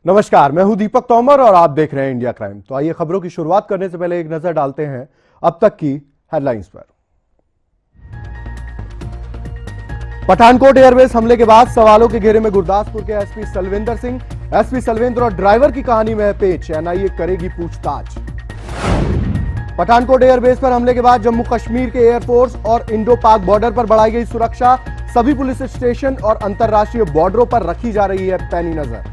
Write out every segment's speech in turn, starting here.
नमस्कार, मैं हूं दीपक तोमर और आप देख रहे हैं इंडिया क्राइम। तो आइए खबरों की शुरुआत करने से पहले एक नजर डालते हैं अब तक की हेडलाइंस पर। पठानकोट एयरबेस हमले के बाद सवालों के घेरे में गुरदासपुर के एसपी सलविंदर सिंह। एसपी सलविंदर और ड्राइवर की कहानी में है पेच, एनआईए करेगी पूछताछ। पठानकोट एयरबेस पर हमले के बाद जम्मू कश्मीर के एयरफोर्स और इंडो पाक बॉर्डर पर बढ़ाई गई सुरक्षा। सभी पुलिस स्टेशन और अंतरराष्ट्रीय बॉर्डरों पर रखी जा रही है पैनी नजर।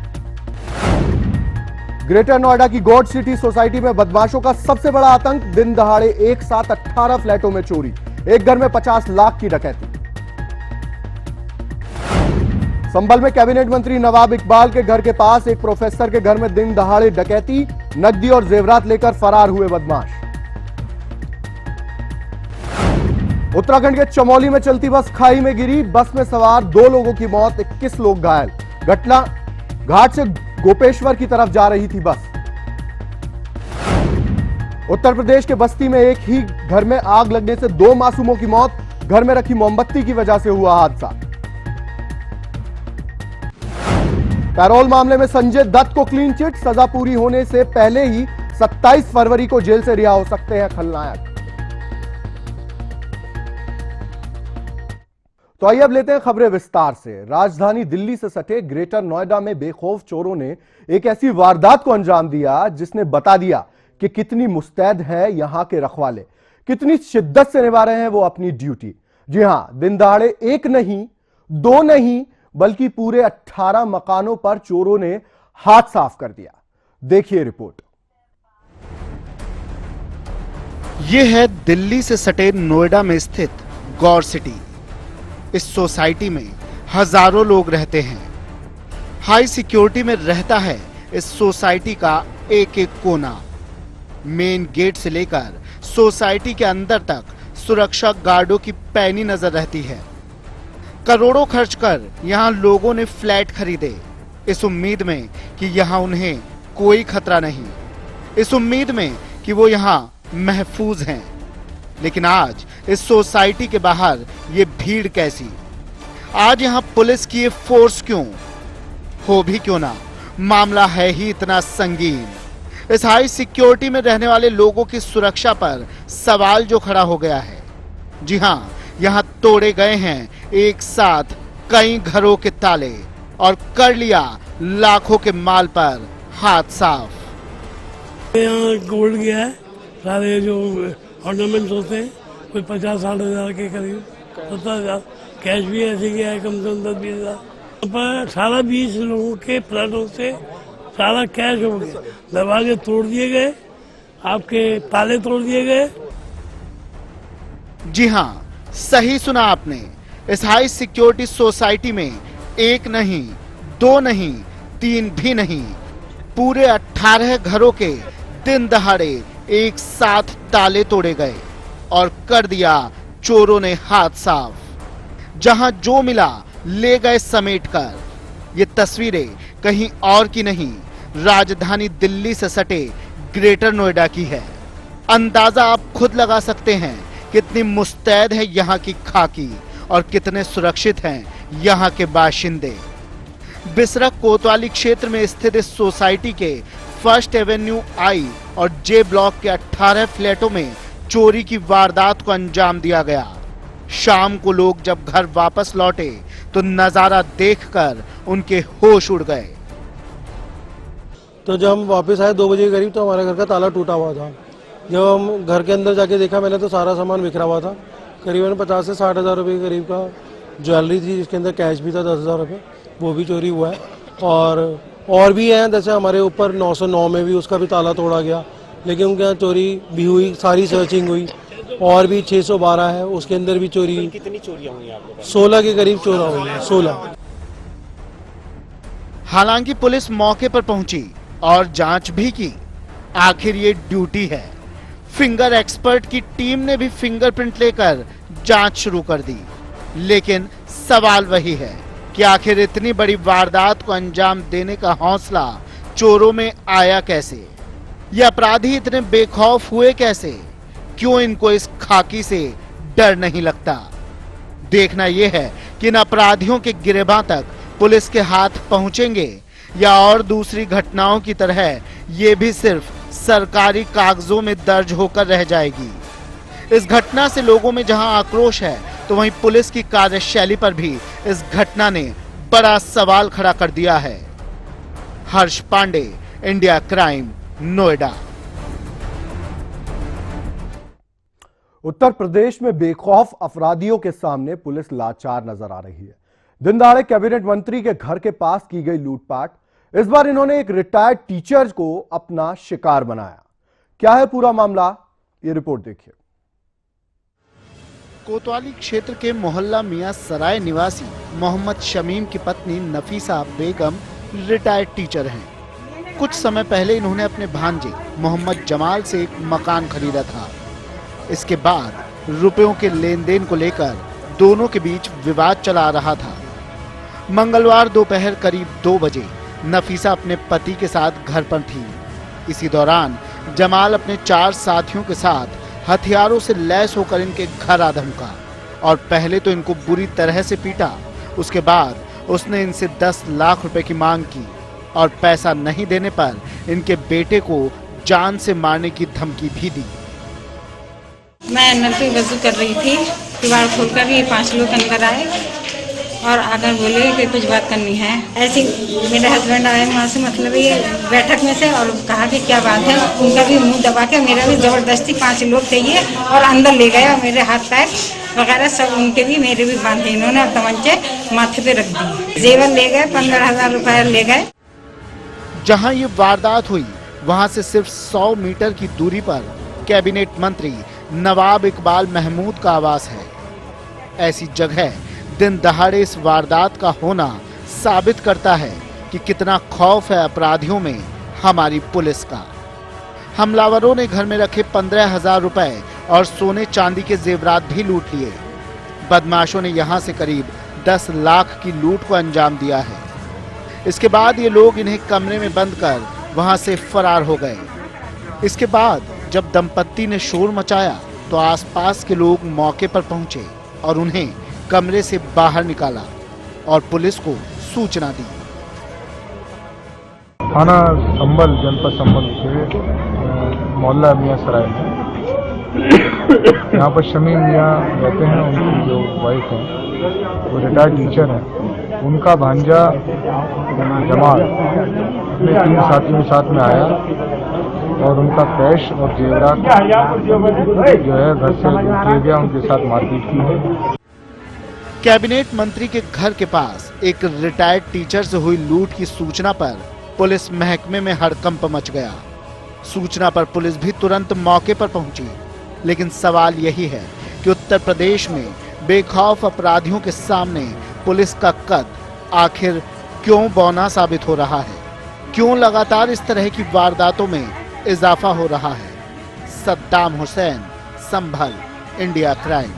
ग्रेटर नोएडा की गॉड सिटी सोसाइटी में बदमाशों का सबसे बड़ा आतंक। दिन दहाड़े एक साथ 18 फ्लैटों में चोरी, एक घर में 50 लाख की डकैती। संभल में कैबिनेट मंत्री नवाब इकबाल के घर के पास एक प्रोफेसर के घर में दिन दहाड़े डकैती, नकदी और जेवरात लेकर फरार हुए बदमाश। उत्तराखंड के चमोली में चलती बस खाई में गिरी, बस में सवार 2 लोगों की मौत, 21 लोग घायल। घटना घाट से गोपेश्वर की तरफ जा रही थी बस। उत्तर प्रदेश के बस्ती में एक ही घर में आग लगने से 2 मासूमों की मौत, घर में रखी मोमबत्ती की वजह से हुआ हादसा। पैरोल मामले में संजय दत्त को क्लीन चिट, सजा पूरी होने से पहले ही 27 फरवरी को जेल से रिहा हो सकते हैं खलनायक। तो आइए अब लेते हैं खबरें विस्तार से। राजधानी दिल्ली से सटे ग्रेटर नोएडा में बेखौफ चोरों ने एक ऐसी वारदात को अंजाम दिया जिसने बता दिया कि कितनी मुस्तैद है यहां के रखवाले, कितनी शिद्दत से निभा रहे हैं वो अपनी ड्यूटी। जी हां, दिन दहाड़े 1 नहीं 2 नहीं बल्कि पूरे 18 मकानों पर चोरों ने हाथ साफ कर दिया। देखिए रिपोर्ट। यह है दिल्ली से सटे नोएडा में स्थित गौर सिटी। इस सोसाइटी में हजारों लोग रहते हैं। हाई सिक्योरिटी में रहता है इस सोसाइटी का एक एक कोना। मेन गेट से लेकर सोसाइटी के अंदर तक सुरक्षा गार्डों की पैनी नजर रहती है। करोड़ों खर्च कर यहां लोगों ने फ्लैट खरीदे, इस उम्मीद में कि यहां उन्हें कोई खतरा नहीं, इस उम्मीद में कि वो यहां महफूज हैं। लेकिन आज इस सोसाइटी के बाहर ये भीड़ कैसी? आज यहां पुलिस की ये फोर्स क्यों? हो भी क्यों ना, मामला है ही इतना संगीन। इस हाई सिक्योरिटी में रहने वाले लोगों की सुरक्षा पर सवाल जो खड़ा हो गया है। जी हां, यहां तोड़े गए हैं एक साथ कई घरों के ताले और कर लिया लाखों के माल पर हाथ साफ। यहाँ गोल्ड गया है, सारे जो ऑर्नामेंट्स होते हैं कोई 50-60 हज़ार के करीब, 70,000 कैश भी ऐसे गया है, कम से कम 10-20 हज़ार। पर 18-20 लोगों के फ्लैटों से सारा कैश हो गया, दरवाजे तोड़ दिए गए, आपके ताले तोड़ दिए गए। जी हाँ, सही सुना आपने। इस हाई सिक्योरिटी सोसाइटी में 1 नहीं 2 नहीं 3 भी नहीं, पूरे 18 घरों के दिन दहाड़े एक साथ ताले तोड़े गए और कर दिया चोरों ने हाथ साफ। जहां जो मिला ले गए समेटकर। ये तस्वीरें कहीं और की नहीं, राजधानी दिल्ली से सटे ग्रेटर नोएडा की है। अंदाजा आप खुद लगा सकते हैं कितनी मुस्तैद है यहाँ की खाकी और कितने सुरक्षित हैं यहाँ के बाशिंदे। बिसरक कोतवाली क्षेत्र में स्थित इस सोसाइटी के फर्स्ट एवेन्यू आई और जे ब्लॉक के 18 फ्लैटों में चोरी की वारदात को अंजाम दिया गया। शाम को लोग जब घर वापस लौटे तो नजारा देखकर उनके होश उड़ गए। तो जब हम वापस आए 2 बजे के करीब तो हमारे घर का ताला टूटा हुआ था। जब हम घर के अंदर जाके देखा मैंने तो सारा सामान बिखरा हुआ था। करीबन 50 से 60 हज़ार रुपये के करीब का ज्वेलरी थी, जिसके अंदर कैश भी था 10,000 रुपये, वो भी चोरी हुआ है। और भी हैं, जैसे हमारे ऊपर 909 में भी उसका भी ताला तोड़ा गया, लेकिन उनके यहाँ चोरी भी हुई, सारी सर्चिंग हुई। और भी 612 है, उसके अंदर भी चोरी। कितनी चोरियां हुई आप लोगों? 16 के करीब चोरी हुई है, 16। हालांकि पुलिस मौके पर पहुंची और जांच भी की। आखिर ये ड्यूटी है। फिंगर एक्सपर्ट की टीम ने भी फिंगरप्रिंट लेकर जांच शुरू कर दी। लेकिन सवाल वही है कि आखिर इतनी बड़ी वारदात को अंजाम देने का हौसला चोरों में आया कैसे? ये अपराधी इतने बेखौफ हुए कैसे? क्यों इनको इस खाकी से डर नहीं लगता? देखना यह है कि इन अपराधियों के गिरेबां तक पुलिस के हाथ पहुंचेंगे या और दूसरी घटनाओं की तरह ये भी सिर्फ सरकारी कागजों में दर्ज होकर रह जाएगी। इस घटना से लोगों में जहां आक्रोश है, तो वहीं पुलिस की कार्यशैली पर भी इस घटना ने बड़ा सवाल खड़ा कर दिया है। हर्ष पांडे, इंडिया क्राइम, नोएडा। उत्तर प्रदेश में बेखौफ अपराधियों के सामने पुलिस लाचार नजर आ रही है। दिन दहाड़े कैबिनेट मंत्री के घर के पास की गई लूटपाट, इस बार इन्होंने एक रिटायर्ड टीचर को अपना शिकार बनाया। क्या है पूरा मामला, ये रिपोर्ट देखिए। कोतवाली क्षेत्र के मोहल्ला मियां सराय निवासी मोहम्मद शमीम की पत्नी नफीसा बेगम रिटायर्ड टीचर हैं। कुछ समय पहले इन्होंने अपने भांजे मोहम्मद जमाल से एक मकान खरीदा था। इसके बाद रुपयों के लेन देन को लेकर दोनों के बीच विवाद चला आ रहा था। मंगलवार दोपहर करीब 2 बजे नफीसा अपने पति के साथ घर पर थी। इसी दौरान जमाल अपने 4 साथियों के साथ हथियारों से लैस होकर इनके घर आ धमका और पहले तो इनको बुरी तरह से पीटा। उसके बाद उसने इनसे 10 लाख रुपए की मांग की और पैसा नहीं देने पर इनके बेटे को जान से मारने की धमकी भी दी। मैं नल पे वजू कर रही थी, किवाड़ खोलकर ये 5 लोग अंदर आए और आकर बोले कि कुछ बात करनी है। ऐसे मेरे हस्बैंड आए वहाँ से, मतलब ये बैठक में से, और कहा कि क्या बात है। उनका भी मुंह दबा के मेरा भी जबरदस्ती 5 लोग थे ये, और अंदर ले गए और मेरे हाथ पैर वगैरह सब उनके भी मेरे भी बांधे इन्होंने और तमंचे माथे पे रख दिए। जेवर ले गए, 15,000 रुपए ले गए। जहां ये वारदात हुई वहां से सिर्फ 100 मीटर की दूरी पर कैबिनेट मंत्री नवाब इकबाल महमूद का आवास है। ऐसी जगह दिन दहाड़े इस वारदात का होना साबित करता है कि कितना खौफ है अपराधियों में हमारी पुलिस का। हमलावरों ने घर में रखे 15,000 रुपए और सोने चांदी के जेवरात भी लूट लिए। बदमाशों ने यहां से करीब 10 लाख की लूट को अंजाम दिया है। इसके बाद ये लोग इन्हें कमरे में बंद कर वहां से फरार हो गए। इसके बाद जब दंपत्ति ने शोर मचाया तो आसपास के लोग मौके पर पहुंचे और उन्हें कमरे से बाहर निकाला और पुलिस को सूचना दी। थाना संभल, जनपद संभल से मोहल्ला मियां सराय में यहाँ पर शमीम मियां रहते हैं। उनकी जो वाइफ है वो रिटायर्ड टीचर है। उनका भांजा जमाल अपने 3 साथियों के साथ में आया और उनका कैश और जेवरात जो है घर से लूट गया। उनके साथ मारपीट की है। कैबिनेट मंत्री के घर के पास एक रिटायर्ड टीचर से हुई लूट की सूचना पर पुलिस महकमे में हड़कंप मच गया। सूचना पर पुलिस भी तुरंत मौके पर पहुंची, लेकिन सवाल यही है कि उत्तर प्रदेश में बेखौफ अपराधियों के सामने पुलिस का कद आखिर क्यों बौना साबित हो रहा है? क्यों लगातार इस तरह की वारदातों में इजाफा हो रहा है? सद्दाम हुसैन, संभल, इंडिया क्राइम।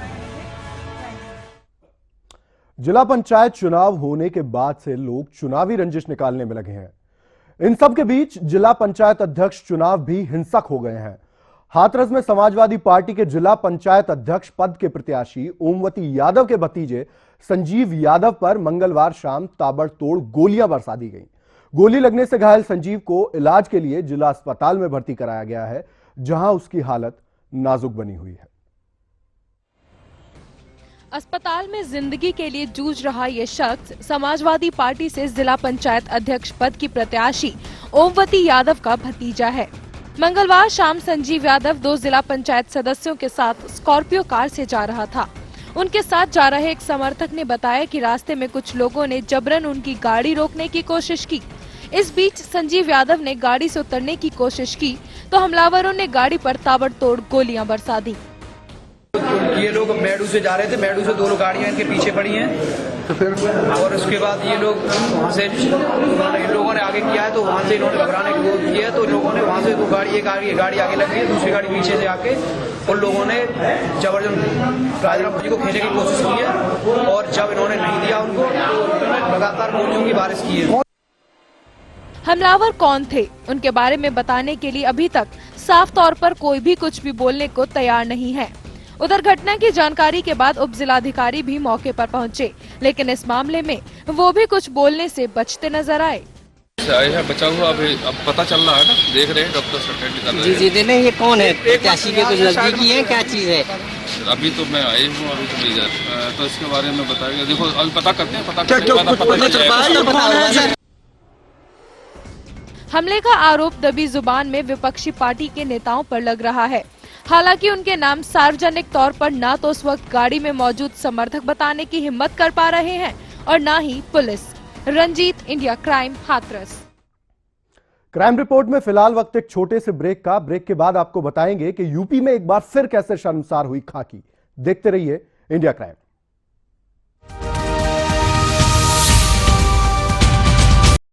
जिला पंचायत चुनाव होने के बाद से लोग चुनावी रंजिश निकालने में लगे हैं। इन सब के बीच जिला पंचायत अध्यक्ष चुनाव भी हिंसक हो गए हैं। हाथरस में समाजवादी पार्टी के जिला पंचायत अध्यक्ष पद के प्रत्याशी ओमवती यादव के भतीजे संजीव यादव पर मंगलवार शाम ताबड़तोड़ गोलियां बरसा दी गईं। गोली लगने से घायल संजीव को इलाज के लिए जिला अस्पताल में भर्ती कराया गया है, जहां उसकी हालत नाजुक बनी हुई है। अस्पताल में जिंदगी के लिए जूझ रहा ये शख्स समाजवादी पार्टी से जिला पंचायत अध्यक्ष पद की प्रत्याशी ओमवती यादव का भतीजा है। मंगलवार शाम संजीव यादव 2 जिला पंचायत सदस्यों के साथ स्कॉर्पियो कार से जा रहा था। उनके साथ जा रहे एक समर्थक ने बताया कि रास्ते में कुछ लोगों ने जबरन उनकी गाड़ी रोकने की कोशिश की। इस बीच संजीव यादव ने गाड़ी से उतरने की कोशिश की तो हमलावरों ने गाड़ी पर ताबड़तोड़ गोलियां बरसा दी। ये लोग मेडू से जा रहे थे, मेडू से 2 लोग गाड़ियां इनके पीछे पड़ी हैं, तो फिर और उसके बाद ये लोग वहाँ से इन लोगों ने आगे किया है, तो वहाँ से इन्होंने घबराने की कोशिश की है, तो लोगों ने वहाँ से तो गाड़ी आगे लगी है, दूसरी गाड़ी पीछे से आके उन लोगों ने जबरदस्त राजराम जी को खींचने की कोशिश की है और जब इन्होंने नहीं दिया उनको तो उन्होंने लगातार गोलियों की बारिश की है। हमलावर कौन थे, उनके बारे में बताने के लिए अभी तक साफ तौर पर कोई भी कुछ भी बोलने को तैयार नहीं है। उधर घटना की जानकारी के बाद उप जिलाधिकारी भी मौके पर पहुंचे, लेकिन इस मामले में वो भी कुछ बोलने से बचते नजर आए। से आए हैं, बचा हुआ अभी अब पता चल रहा है ना, देख रहे हैं डॉक्टर सर्टिफिकेट निकाल रहे हैं। जी देने ये कौन है, प्रत्याशी के कुछ नजदीकी है, क्या चीज है? अभी तो मैं आई हूँ, अभी तो नहीं जा, तो इसके बारे में बताएंगे। देखो अभी पता करते हैं, पता करने के बाद पता चल जाएगा। हमले का आरोप दबी जुबान में विपक्षी पार्टी के नेताओं पर लग रहा है। हालांकि उनके नाम सार्वजनिक तौर पर न तो उस वक्त गाड़ी में मौजूद समर्थक बताने की हिम्मत कर पा रहे हैं और न ही police. Ranjit, India crime, Hathras. Crime report में फिलहाल वक्त एक छोटे से ब्रेक का। ब्रेक के बाद आपको बताएंगे कि यूपी में एक बार फिर कैसे शर्मसार हुई खाकी। देखते रहिए इंडिया क्राइम।